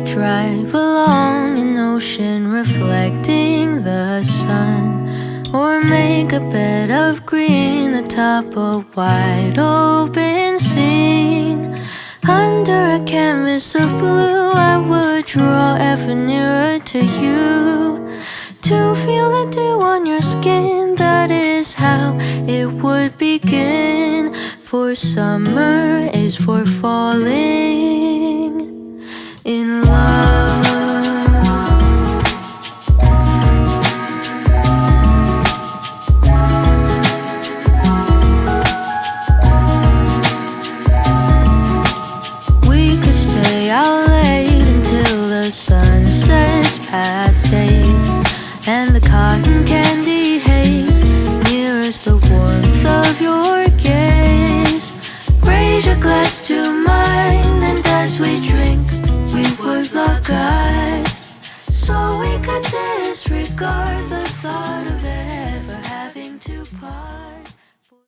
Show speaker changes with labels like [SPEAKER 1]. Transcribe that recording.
[SPEAKER 1] drive along an ocean reflecting the sun, or make a bed of green atop a wide open scene. Under a canvas of blue I would draw ever nearer to you, to feel the dew on your skin. That is how it would begin. For summer is for falling in love. We could stay out late until the sun sets past 8, and the cotton candy haze mirrors the warmth of your gaze. Raise your glass to mine, and as we drink we would lock eyes, so we could disregard the thought of ever having to part.